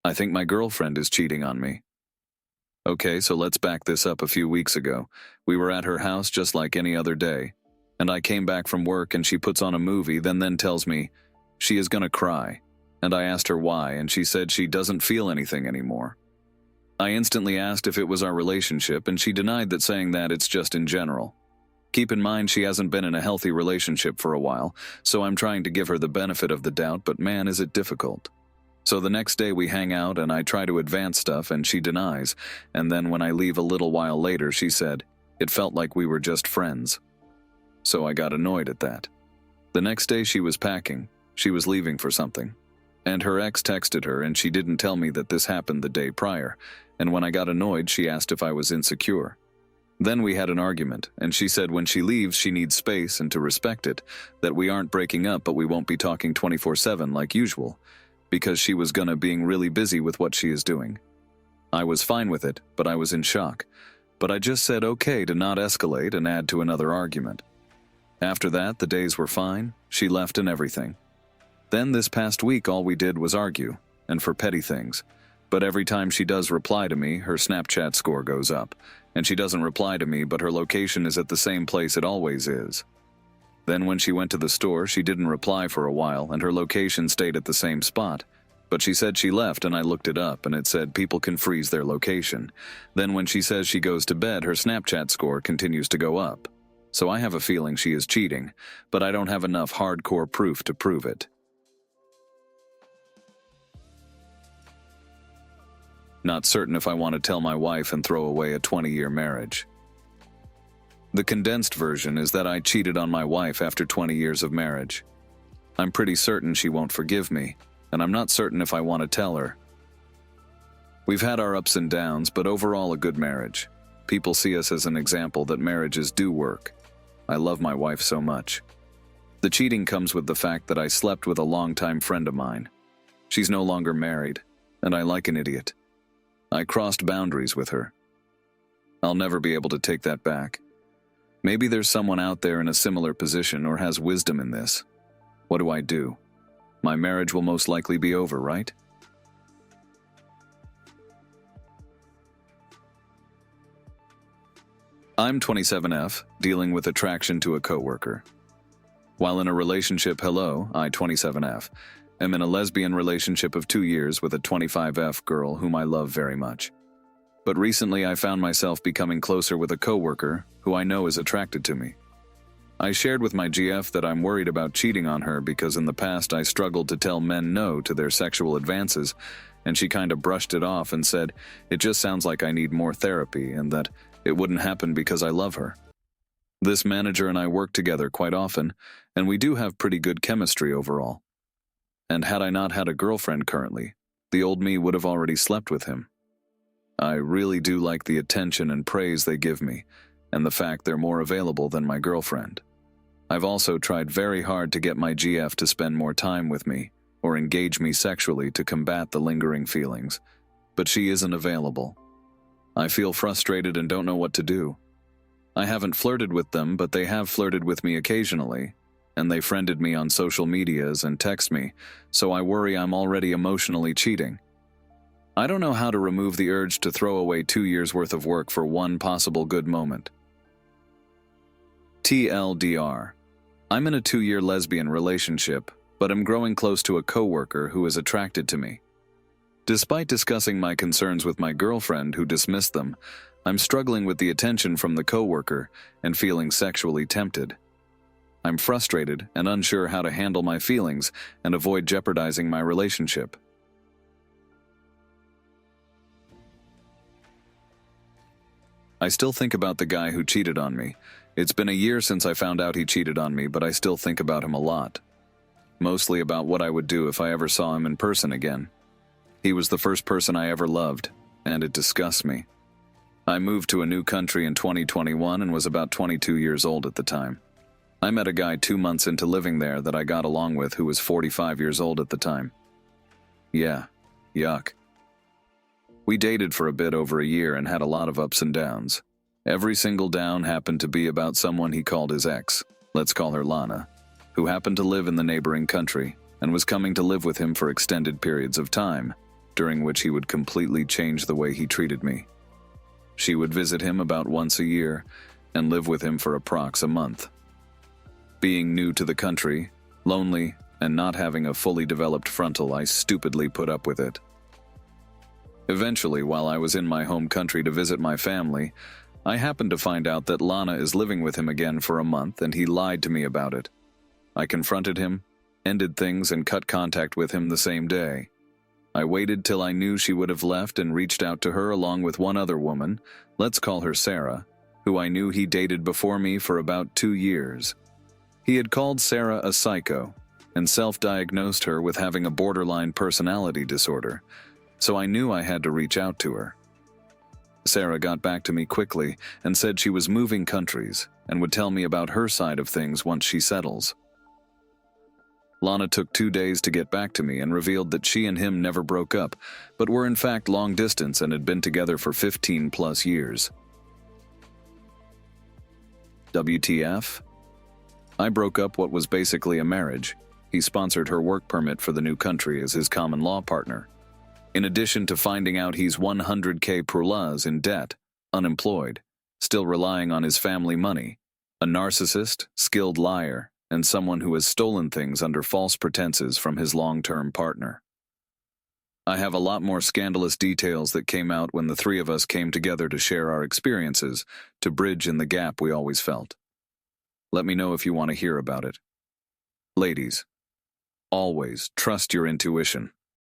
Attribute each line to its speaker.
Speaker 1: I think my girlfriend is cheating on me. Okay, so let's back this up a few weeks ago. We were at her house just like any other day, and I came back from work and she puts on a movie, then tells me she is gonna cry. And I asked her why, and she said she doesn't feel anything anymore. I instantly asked if it was our relationship, and she denied that, saying that it's just in general. Keep in mind she hasn't been in a healthy relationship for a while, so I'm trying to give her the benefit of the doubt, but man is it difficult. So the next day we hang out and I try to advance stuff and she denies, and then when I leave a little while later she said, it felt like we were just friends. So I got annoyed at that. The next day she was packing, she was leaving for something. And her ex texted her and she didn't tell me that this happened the day prior, and when I got annoyed she asked if I was insecure. Then we had an argument, and she said when she leaves she needs space and to respect it, that we aren't breaking up but we won't be talking 24/7 like usual, because she was gonna being really busy with what she is doing. I was fine with it, but I was in shock. But I just said okay to not escalate and add to another argument. After that, the days were fine, she left and everything. Then this past week all we did was argue, and for petty things. But every time she does reply to me, her Snapchat score goes up, and she doesn't reply to me but her location is at the same place it always is. Then when she went to the store, she didn't reply for a while and her location stayed at the same spot. But she said she left and I looked it up and it said people can freeze their location. Then when she says she goes to bed, her Snapchat score continues to go up. So I have a feeling she is cheating, but I don't have enough hardcore proof to prove it. Not certain if I want to tell my wife and throw away a 20-year marriage. The condensed version is that I cheated on my wife after 20 years of marriage. I'm pretty certain she won't forgive me, and I'm not certain if I want to tell her. We've had our ups and downs, but overall a good marriage. People see us as an example that marriages do work. I love my wife so much. The cheating comes with the fact that I slept with a longtime friend of mine. She's no longer married, and I like an idiot. I crossed boundaries with her. I'll never be able to take that back. Maybe there's someone out there in a similar position or has wisdom in this. What do I do? My marriage will most likely be over, right? I'm 27F, dealing with attraction to a coworker. While in a relationship, I 27F, am in a lesbian relationship of 2 years with a 25F girl whom I love very much. But recently I found myself becoming closer with a coworker who I know is attracted to me. I shared with my GF that I'm worried about cheating on her because in the past I struggled to tell men no to their sexual advances, and she kind of brushed it off and said, it just sounds like I need more therapy and that it wouldn't happen because I love her. This manager and I work together quite often, and we do have pretty good chemistry overall. And had I not had a girlfriend currently, the old me would have already slept with him. I really do like the attention and praise they give me, and the fact they're more available than my girlfriend. I've also tried very hard to get my GF to spend more time with me, or engage me sexually to combat the lingering feelings, but she isn't available. I feel frustrated and don't know what to do. I haven't flirted with them, but they have flirted with me occasionally, and they friended me on social medias and text me, so I worry I'm already emotionally cheating. I don't know how to remove the urge to throw away 2 years' worth of work for one possible good moment. TLDR. I'm in a 2-year lesbian relationship, but I'm growing close to a coworker who is attracted to me. Despite discussing my concerns with my girlfriend who dismissed them, I'm struggling with the attention from the coworker and feeling sexually tempted. I'm frustrated and unsure how to handle my feelings and avoid jeopardizing my relationship. I still think about the guy who cheated on me. It's been a year since I found out he cheated on me, but I still think about him a lot. Mostly about what I would do if I ever saw him in person again. He was the first person I ever loved, and it disgusts me. I moved to a new country in 2021 and was about 22 years old at the time. I met a guy 2 months into living there that I got along with who was 45 years old at the time. Yeah, yuck. We dated for a bit over a year and had a lot of ups and downs. Every single down happened to be about someone he called his ex, let's call her Lana, who happened to live in the neighboring country and was coming to live with him for extended periods of time, during which he would completely change the way he treated me. She would visit him about once a year and live with him for approx a month. Being new to the country, lonely, and not having a fully developed frontal, I stupidly put up with it. Eventually, while I was in my home country to visit my family, I happened to find out that Lana is living with him again for a month, and he lied to me about it. I confronted him, ended things, and cut contact with him the same day. I waited till I knew she would have left and reached out to her along with one other woman, let's call her Sarah, who I knew he dated before me for about 2 years. He had called Sarah a psycho and self-diagnosed her with having a borderline personality disorder, so I knew I had to reach out to her. Sarah got back to me quickly and said she was moving countries and would tell me about her side of things once she settles. Lana took 2 days to get back to me and revealed that she and him never broke up, but were in fact long distance and had been together for 15 plus years. WTF? I broke up what was basically a marriage. He sponsored her work permit for the new country as his common law partner. In addition to finding out he's 100K plus in debt, unemployed, still relying on his family money, a narcissist, skilled liar, and someone who has stolen things under false pretenses from his long-term partner. I have a lot more scandalous details that came out when the three of us came together to share our experiences, to bridge in the gap we always felt. Let me know if you want to hear about it. Ladies, always trust your intuition.